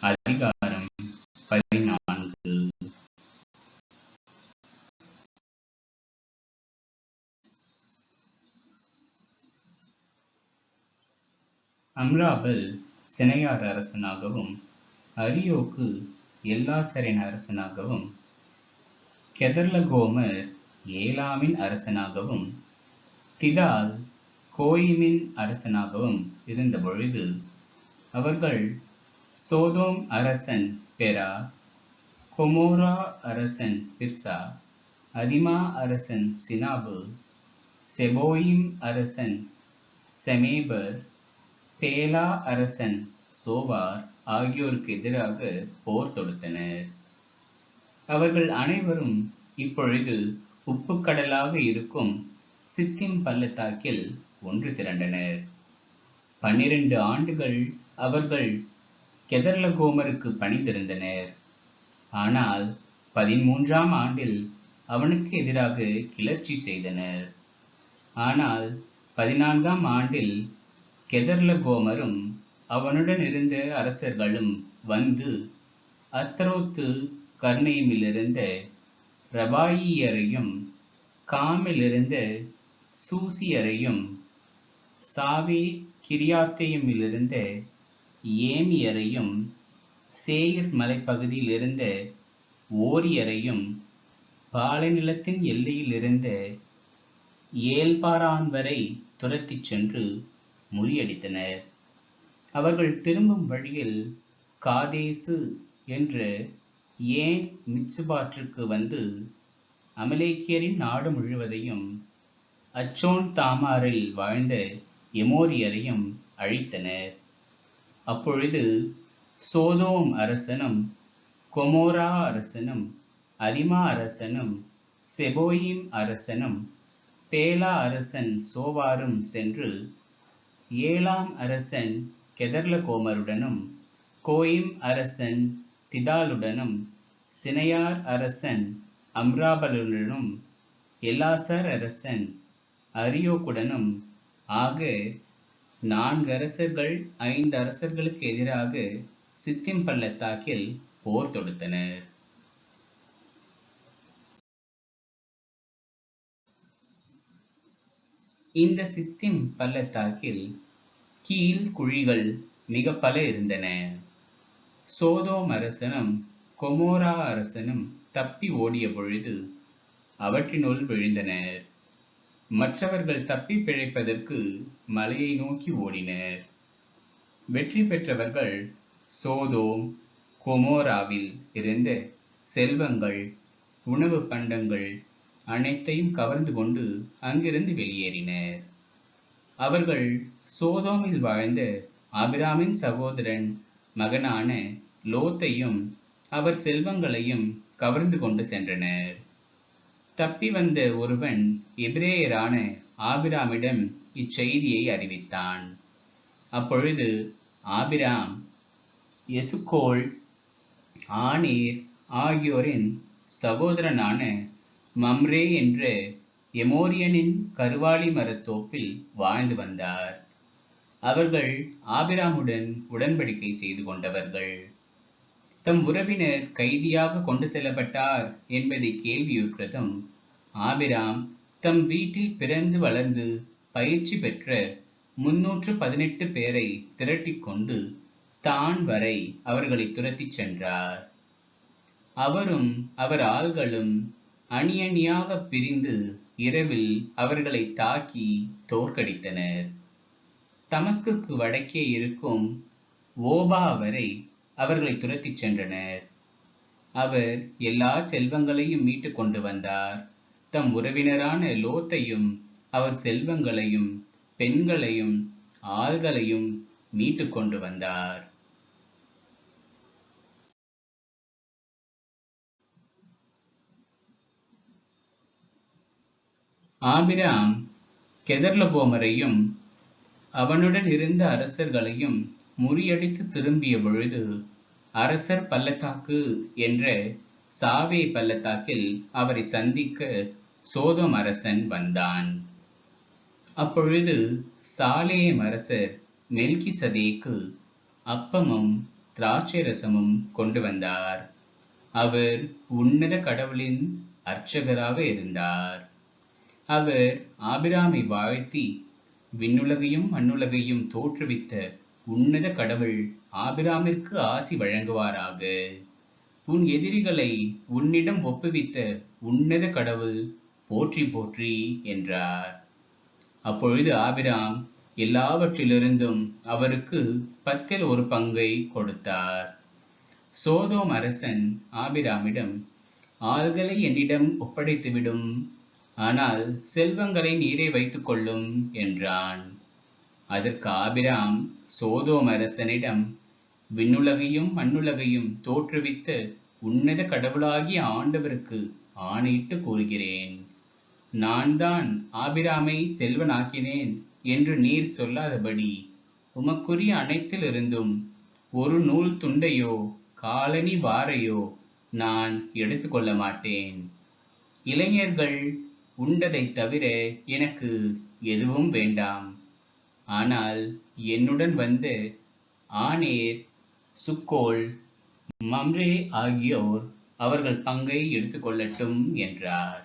அதிகாரம் 14. அம்ராபல் சினையார் அரசனாகவும், அரியோக்கு எல்லாசரின் அரசனாகவும், கெதர்லகோமர் ஏலாமின் அரசனாகவும், திதால் கோயிமின் அரசனாகவும் இருந்தபொழுது, அவர்கள் சோதோம் அரசன் பெரா, கொமோரா அரசன் பிர்சா, அதிமா அரசன் சினாபு, செபோயிம் அரசன் செமேபர், பேலா அரசன் சோவார் ஆகியோருக்கு எதிராக போர் தொடுத்தனர். அவர்கள் அனைவரும் இப்பொழுது உப்பு கடலாக இருக்கும் சித்திம் பள்ளத்தாக்கில் ஒன்று திரண்டனர். 12 ஆண்டுகள் அவர்கள் கெதர்லகோமருக்கு பணிந்திருந்தனர். ஆனால் 13ஆம் ஆண்டில் அவனுக்கு எதிராக கிளர்ச்சி செய்தனர். ஆனால் 14ஆம் ஆண்டில் கெதர்லகோமரும் அவனுடன் இருந்த அரசர்களும் வந்து அஸ்தரோத்து கர்னேமிலிருந்த ரபாயியரையும், காமிலிருந்த சூசியரையும், சாவே கிரியாத்தையுமிலிருந்த ஏமியரையும், சேயிர் மலைப்பகுதியில் இருந்த ஓரியரையும், பாலைநிலத்தின் எல்லையில் இருந்த ஏல்பாரான் வரை துரத்திச் சென்று முறியடித்தனர். அவர்கள் திரும்பும் வழியில் காதேசு என்ற ஏன் மித்சுபாற்றுக்கு வந்து அமலேக்கியரின் நாடு முழுவதையும், அச்சோன் தாமாரில் வாழ்ந்த எமோரியரையும் அழித்தனர். அப்பொழுது சோதோம் அரசனும், கொமோரா அரசனும், அதிமா அரசனும், செபோயிம் அரசனும், பேலா அரசன் சோவாரும் சென்று ஏலாம் அரசன் கெதர்லகோமருடனும், கோயிம் அரசன் திதாலுடனும், சினையார் அரசன் அம்ராபலுடனும், எல்லாசர் அரசன் அரியோக்குடனும் ஆக 4 அரசர்கள் 5 அரசர்களுக்கு எதிராக சித்திம் பள்ளத்தாக்கில் போர் தொடுத்தனர். இந்த சித்திம் பள்ளத்தாக்கில் கீழ் குழிகள் மிக பல இருந்தன. சோதோம் அரசனும் கொமோரா அரசனும் தப்பி ஓடிய பொழுது அவற்றினுள் விழுந்தனர். மற்றவர்கள் தப்பி பிழைப்பதற்கு மலையை நோக்கி ஓடினர். வெற்றி பெற்றவர்கள் சோதோம் கொமோராவில் இருந்த செல்வங்கள், உணவு பண்டங்கள் அனைத்தையும் கவர்ந்து கொண்டு அங்கிருந்து வெளியேறினர். அவர்கள் சோதோமில் வாழ்ந்த ஆபிராமின் சகோதரன் மகனான லோத்தையும் அவர் செல்வங்களையும் கவர்ந்து கொண்டு சென்றனர். தப்பி வந்த ஒருவன் எபிரேயரான ஆபிராமிடம் இச்செய்தியை அறிவித்தான். அப்பொழுது ஆபிராம் எசுக்கோல், ஆனேர் ஆகியோரின் சகோதரனான மம்ரே என்ற எமோரியனின் கருவாளி மரத்தோப்பில் வாழ்ந்து வந்தார். அவர்கள் ஆபிராமுடன் உடன்படிக்கை செய்து கொண்டவர்கள். தம் உறவினர் கைதியாக கொண்டு செல்லப்பட்டார் என்பதை கேள்வியுற்றதும் ஆபிராம் தம் வீட்டில் பிறந்து வளர்ந்து பயிற்சி பெற்ற 318 பேரை திரட்டிக் கொண்டு தான் வரை அவர்களை துரத்திச் சென்றார். அவரும் அவர் ஆள்களும் அணி அணியாக பிரிந்து இரவில் அவர்களை தாக்கி தோற்கடித்தனர். தமஸ்குக்கு வடக்கே இருக்கும் ஓபா வரை அவர்களை துரத்திச் சென்றனர். அவர் எல்லா செல்வங்களையும் மீட்டு கொண்டு வந்தார். தம் உறவினரான லோத்தையும் அவர் செல்வங்களையும் பெண்களையும் ஆள்களையும் மீட்டு கொண்டு வந்தார். ஆபிராம் கெதர்லகோமரையும் அவனுடன் இருந்த அரசர்களையும் முறியடித்து திரும்பிய பொழுது அரசர் பள்ளத்தாக்கு என்ற சாவே பள்ளத்தாக்கில் அவரை சந்திக்க சோதோம் அரசன் வந்தான். அப்பொழுது சாலேம் அரசர் மெல்கிசதேக்கு அப்பமும் திராட்சை ரசமும் கொண்டு வந்தார். அவர் உன்னத கடவுளின் அர்ச்சகராக இருந்தார். அவர் ஆபிராமை வாழ்த்தி, விண்ணுலகையும் மண்ணுலகையும் தோற்றுவித்த உன்னத கடவுள் ஆபிராமிற்கு ஆசி வழங்குவாராக. உன் எதிரிகளை உன்னிடம் ஒப்புவித்த உன்னத கடவுள் போற்றி போற்றி என்றார். அப்பொழுது ஆபிராம் எல்லாவற்றிலிருந்தும் அவருக்கு 10ல் 1 பங்கை கொடுத்தார். சோதோம் அரசன் ஆபிராமிடம், ஆள்களை என்னிடம் ஒப்படைத்துவிடும், ஆனால் செல்வங்களை நீரே வைத்துக் கொள்ளும் என்றான். அதற்கு ஆபிராம் சோதோம் அரசனிடம், விண்ணுலகையும் மண்ணுலகையும் தோற்றுவித்த உன்னத கடவுளாகிய ஆண்டவருக்கு ஆணையிட்டு கூறுகிறேன், நான் தான் ஆபிராமை செல்வனாக்கினேன் என்று நீர் சொல்லாதபடி உமக்குரிய அனைத்திலிருந்தும் ஒரு நூல் துண்டையோ காலணி வாரையோ நான் எடுத்துக்கொள்ள மாட்டேன். இளைஞர்கள் உண்டதைத் தவிர எனக்கு எதுவும் வேண்டாம். ஆனால் என்னுடன் வந்த ஆனேர், சுக்கோல், மம்ரே ஆகியோர் அவர்கள் பங்கை எடுத்துக்கொள்ளட்டும் என்றார்.